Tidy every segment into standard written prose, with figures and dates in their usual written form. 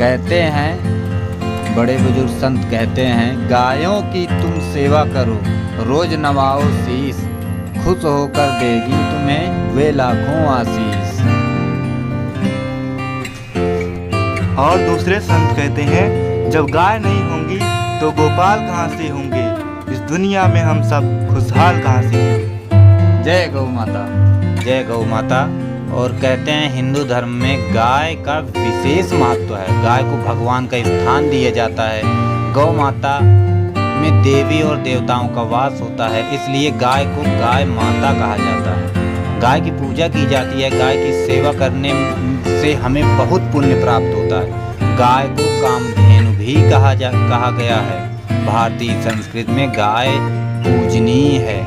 कहते हैं बड़े बुजुर्ग संत कहते हैं, गायों की तुम सेवा करो, रोज नवाओ शीस, खुश होकर देगी तुम्हें वे लाखों आशीष। और दूसरे संत कहते हैं, जब गाय नहीं होंगी तो गोपाल कहाँ से होंगे, इस दुनिया में हम सब खुशहाल कहाँ से होंगे। जय गौ माता। जय गौ माता। और कहते हैं हिंदू धर्म में गाय का विशेष महत्व है, गाय को भगवान का स्थान दिया जाता है। गौ माता में देवी और देवताओं का वास होता है, इसलिए गाय को गाय माता कहा जाता है। गाय की पूजा की जाती है, गाय की सेवा करने से हमें बहुत पुण्य प्राप्त होता है। गाय को कामधेनु भी कहा गया है। भारतीय संस्कृति में गाय पूजनीय है।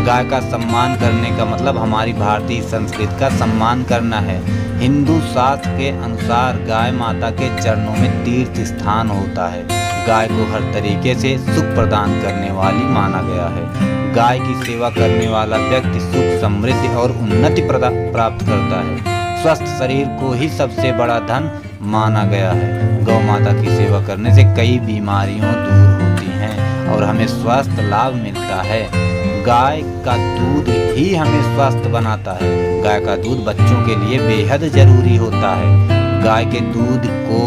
गाय का सम्मान करने का मतलब हमारी भारतीय संस्कृति का सम्मान करना है। हिंदू शास्त्र के अनुसार गाय माता के चरणों में तीर्थ स्थान होता है। गाय को हर तरीके से सुख प्रदान करने वाली माना गया है। गाय की सेवा करने वाला व्यक्ति सुख, समृद्धि और उन्नति प्राप्त करता है। स्वस्थ शरीर को ही सबसे बड़ा धन माना गया है। गौ माता की सेवा करने से कई बीमारियां दूर होती हैं और हमें स्वस्थ लाभ मिलता है। गाय का दूध ही हमें स्वस्थ बनाता है। गाय का दूध बच्चों के लिए बेहद जरूरी होता है। गाय के दूध को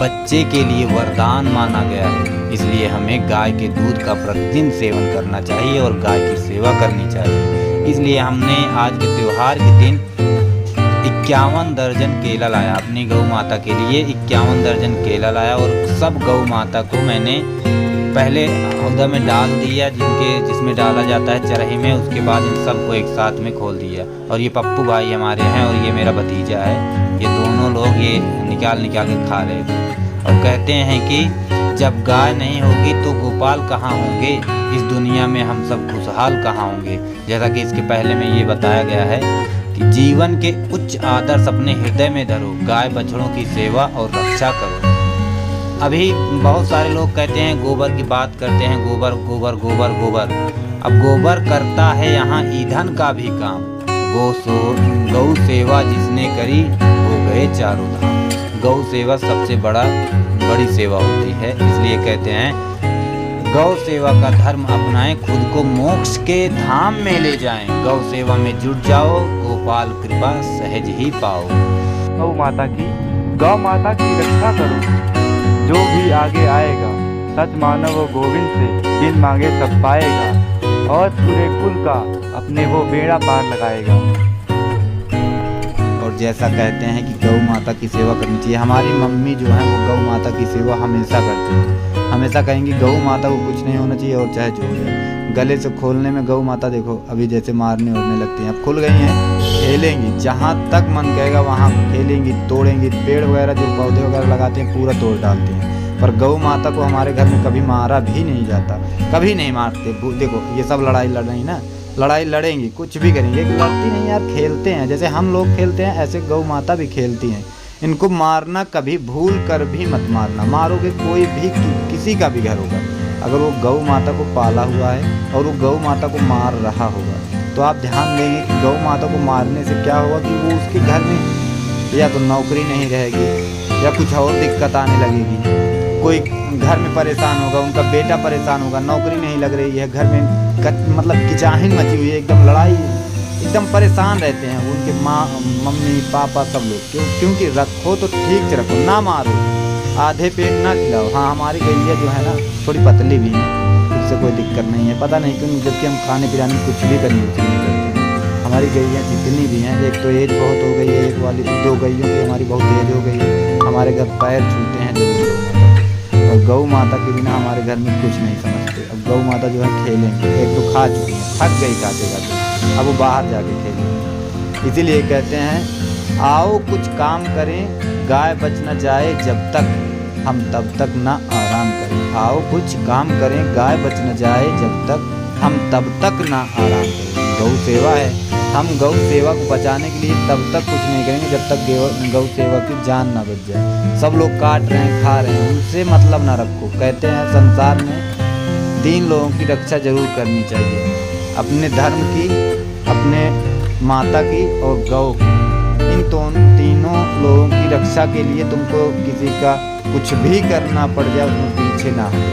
बच्चे के लिए वरदान माना गया है, इसलिए हमें गाय के दूध का प्रतिदिन सेवन करना चाहिए और गाय की सेवा करनी चाहिए। इसलिए हमने आज के त्योहार के दिन 51 दर्जन केला लाया अपनी गौ माता के लिए। 51 दर्जन केला लाया और सब गौ माता को मैंने पहले हौदा में डाल दिया, जिसमें डाला जाता है चरही में। उसके बाद इन सबको एक साथ में खोल दिया। और ये पप्पू भाई हमारे हैं और ये मेरा भतीजा है। ये दोनों लोग ये निकाल के खा रहे थे और कहते हैं कि जब गाय नहीं होगी तो गोपाल कहाँ होंगे, इस दुनिया में हम सब खुशहाल कहाँ होंगे। जैसा कि इसके पहले में ये बताया गया है कि जीवन के उच्च आदर्श अपने हृदय में धरो, गाय बछड़ों की सेवा और रक्षा करो। अभी बहुत सारे लोग कहते हैं गोबर की बात करते हैं, गोबर गोबर गोबर गोबर। अब गोबर करता है यहाँ ईंधन का भी काम। गौ सेवा जिसने करी हो गए चारों धाम। गौ सेवा सबसे बड़ी सेवा होती है, इसलिए कहते हैं गौ सेवा का धर्म अपनाएं, खुद को मोक्ष के धाम में ले जाएं। गौ सेवा में जुट जाओ, गोपाल कृपा सहज ही पाओ। गौ माता की रक्षा करो, जो भी आगे आएगा, सच मानो वो गोविंद से, बिन मांगे सब पाएगा, और पूरे कुल का अपने वो बेड़ा पार लगाएगा। और जैसा कहते हैं कि गौ माता की सेवा करनी चाहिए। हमारी मम्मी जो है वो गौ माता की सेवा हमेशा करती है, हमेशा कहेंगी गौ माता को कुछ नहीं होना चाहिए और चाहे जो हो जाए। गले से खोलने में गौ माता देखो अभी जैसे मारने उड़ने लगती हैं, अब खुल गई हैं, खेलेंगी जहाँ तक मन कहेगा वहाँ खेलेंगी, तोड़ेंगी। पेड़ वगैरह जो पौधे वगैरह लगाते हैं पूरा तोड़ डालती हैं। पर गौ माता को हमारे घर में कभी मारा भी नहीं जाता, कभी नहीं मारते। देखो ये सब लड़ाई लड़ रही ना, लड़ाई लड़ेंगी, कुछ भी करेंगे, लड़ती नहीं यार, खेलते हैं। जैसे हम लोग खेलते हैं ऐसे गौ माता भी खेलती हैं। इनको मारना कभी भूल कर भी मत मारना। मारोगे कोई भी किसी का भी घर होगा, अगर वो गौ माता को पाला हुआ है और वो गौ माता को मार रहा होगा तो आप ध्यान देंगे कि गौ माता को मारने से क्या होगा कि वो उसके घर में या तो नौकरी नहीं रहेगी या कुछ और दिक्कत आने लगेगी। कोई घर में परेशान होगा, उनका बेटा परेशान होगा, नौकरी नहीं लग रही है, घर में मतलब किचाहिन मची हुई है, एकदम लड़ाई, एकदम परेशान रहते हैं उनके माँ मम्मी पापा सब लोग। क्योंकि रखो तो ठीक से रखो, ना मारो, आधे पेट ना खिलाओ। हाँ हमारी गैया जो है ना थोड़ी पतली भी है, उससे कोई दिक्कत नहीं है, पता नहीं क्यों, जबकि हम खाने पिलाने में कुछ भी करनी होती नहीं करते। हमारी गैया जितनी भी हैं, एक तो एज बहुत हो गई है, एक वाली 2 गैयों की हमारी बहुत एज हो गई है, हमारे घर पैर छूते हैं जरूर। और गौ माता के बिना हमारे घर में कुछ नहीं समझते। अब गौ माता जो है खेलेंगे, एक तो खा चुकी है, थक गई खाते खाते, अब वो बाहर जाके खेलेंगे। इसीलिए कहते हैं आओ कुछ काम करें, गाय बच न जाए जब तक हम तब तक ना आराम करें। आओ कुछ काम करें, गाय बच न जाए जब तक हम तब तक ना आराम करें। गौ सेवा है, हम गौ सेवा को बचाने के लिए तब तक कुछ नहीं करेंगे जब तक गौ सेवा की जान ना बच जाए। सब लोग काट रहे हैं, खा रहे हैं, उनसे मतलब ना रखो। कहते हैं संसार में 3 लोगों की रक्षा जरूर करनी चाहिए, अपने धर्म की, अपने माता की और गौ की। इन तो उन तीनों लोगों की रक्षा के लिए तुमको किसी का कुछ भी करना पड़ जाए उसमें पीछे ना हो।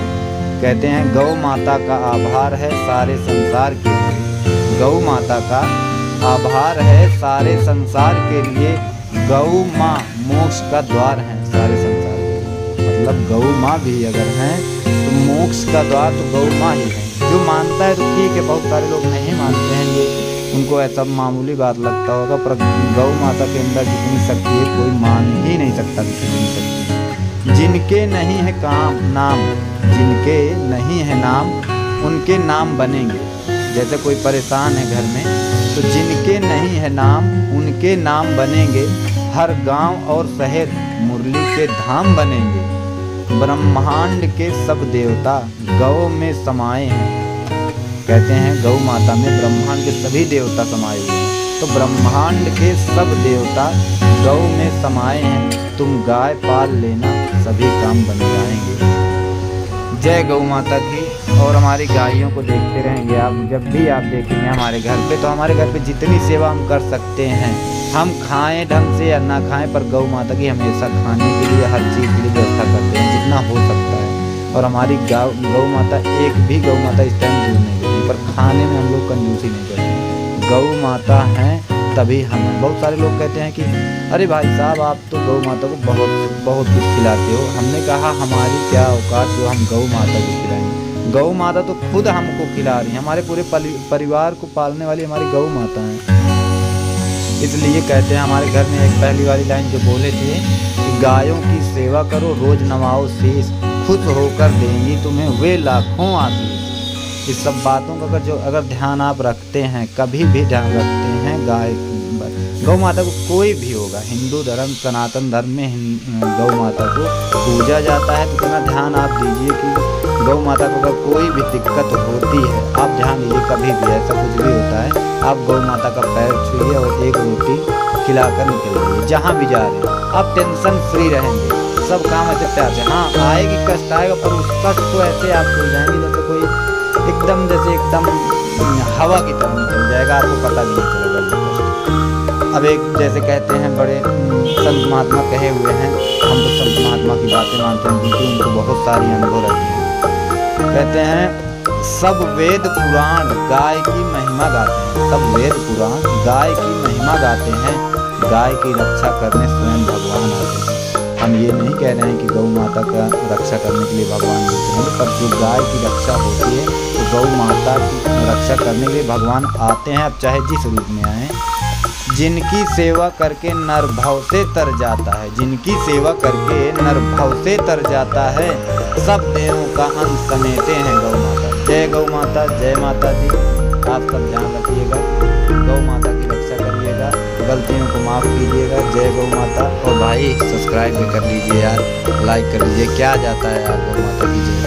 कहते हैं गौ माता का आभार है सारे संसार के लिए। गौ माता का आभार है सारे संसार के लिए। गौ माँ मोक्ष का द्वार है सारे संसार के लिए। मतलब गौ माँ भी अगर हैं तो मोक्ष का द्वार तो गौ माँ ही है। जो मानता है तो ठीक है, बहुत सारे लोग नहीं मानते हैं, ये उनको ऐसा मामूली बात लगता होगा, पर गौ माता के अंदर जितनी शक्ति है कोई मान ही नहीं सकता कितनी शक्ति। जिनके नहीं है काम नाम, जिनके नहीं है नाम उनके नाम बनेंगे। जैसे कोई परेशान है घर में तो जिनके नहीं है नाम उनके नाम बनेंगे। हर गांव और शहर मुरली के धाम बनेंगे। ब्रह्मांड के सब देवता गौ में समाये हैं। कहते हैं गौ माता में ब्रह्मांड के सभी देवता समाये हुए हैं। तो ब्रह्मांड के सब देवता गौ में समाये हैं। तुम गाय पाल लेना सभी काम बन जाएंगे। जय गौ माता की। और हमारी गायों को देखते रहेंगे आप, जब भी आप देखेंगे हमारे घर पे, तो हमारे घर पे जितनी सेवा हम कर सकते हैं, हम खाएं ढंग से या ना खाएं, पर गौ माता की हमेशा खाने के लिए हर चीज़ के लिए व्यवस्था करते हैं जितना हो सकता है। और हमारी गौ माता एक भी गौ माता इस टाइम दूध नहीं देती, पर खाने में हम लोग कंजूसी नहीं करते। गौ माता हैं तभी हम। बहुत सारे लोग कहते हैं कि अरे भाई साहब आप तो गौ माता को बहुत कुछ खिलाते हो। हमने कहा हमारी क्या औकात जो हम गौ माता को खिलाएं। गौ माता तो खुद हमको खिला रही है। हमारे पूरे परिवार को पालने वाली हमारी गौ माता है। इसलिए कहते हैं हमारे घर में एक पहली वाली लाइन जो बोले थे कि गायों की सेवा करो रोज नवाओ शीश, खुश होकर देंगी तुम्हें वे लाखों आशीष। इस सब बातों का अगर ध्यान आप रखते हैं, कभी भी ध्यान रखते हैं, गौ माता को कोई भी होगा, हिंदू धर्म सनातन धर्म में गौ माता को पूजा जाता है। तो इतना ध्यान आप दीजिए कि गौ माता को अगर कोई भी दिक्कत होती है, आप ध्यान दीजिए, कभी भी ऐसा कुछ भी होता है, आप गौ माता का पैर छूइए और एक रोटी खिलाकर निकल जाइए। जहाँ भी जा रहे हैं आप टेंशन फ्री रहेंगे, सब काम ऐसे प्यार से। हाँ आएगी, कष्ट आएगा, पर उस कष्ट को ऐसे आप भूल जाएंगे जैसे कोई एकदम हवा की तरह निकल जाएगा, आपको पता भी नहीं चलेगा। अब एक जैसे कहते हैं बड़े संत महात्मा कहे हुए हैं, हम तो संत महात्मा की बातें मानते हैं क्योंकि उनको बहुत सारी अनुभव रहती हैं। कहते हैं सब वेद पुराण गाय की महिमा गाते हैं। सब वेद पुराण गाय की महिमा गाते हैं। गाय की रक्षा करने स्वयं भगवान आते हैं। हम ये नहीं कह रहे हैं कि गौ माता का रक्षा करने के लिए भगवान होते हैं, पर जो गाय की रक्षा होती है तो गौ माता की रक्षा करने के लिए भगवान आते हैं, अब चाहे जिस रूप में आए। जिनकी सेवा करके नर भव से तर जाता है, जिनकी सेवा करके नर भव से तर जाता है, सब देवों का अंत समेटे हैं गौ माता। जय गौ माता, जय माता दी। आप सब ध्यान रखिएगा, गौ माता की रक्षा करिएगा, गलतियों को माफ़ कीजिएगा। जय गौ माता। और भाई सब्सक्राइब भी कर लीजिए यार, लाइक कर लीजिए, क्या जाता है यार गौ माता की जय।